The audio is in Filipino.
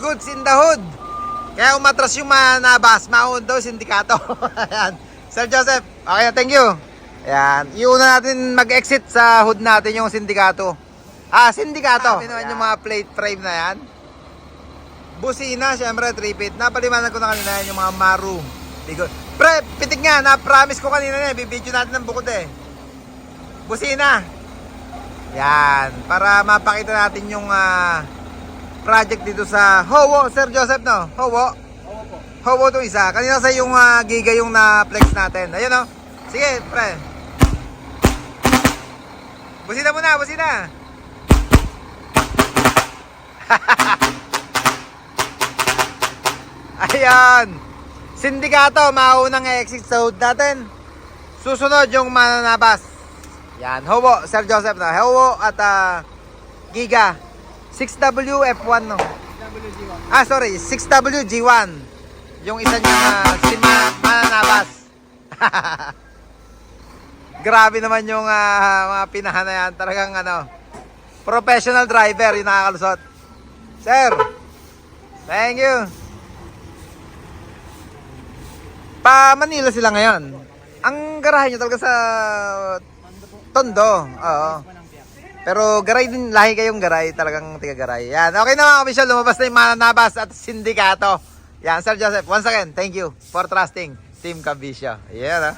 goods in the hood. Kaya umatras yung manabas, maun daw sindikato. Ayan. Sir Joseph, okay na, thank you. Ayan, iuna natin mag-exit sa hood natin yung sindikato. Sindikato. Sabi naman yung mga plate frame na yan. Busina, syempre, 3-feet. Napaliwanag ko na kanina yan, yung mga maru. Bigo. Pre, pitik nga, na-promise ko kanina na, bibidyo natin ng bukod eh. Busina. Yan, para mapakita natin yung project dito sa Howo, Sir Joseph, no? Howo? Opo po. Howo to isa. Kanina sa yung giga yung na-flex natin. Ayun, no? Sige, pre. Busina muna, busina. Ayan. Sindikato, maunang exit sa hood natin. Susunod yung mananabas. Yan, Howo, Sir Joseph na. Howo at Giga. 6WF1, no? WG1. Sorry, 6WG1. Yung isa niya mananabas. Grabe naman yung mga pinahan na yan. Talagang professional driver yung nakakalusot. Sir, thank you. Pa Manila sila ngayon. Ang garahe nyo talaga sa Tondo. Oo. Pero garay din, lahi kayong garay. Talagang tiga-garay. Yan. Okay na mga official. Lumabas na yung mananabas at sindikato. Yan, Sir Joseph. Once again, thank you for trusting Team Kabisyo. Yan,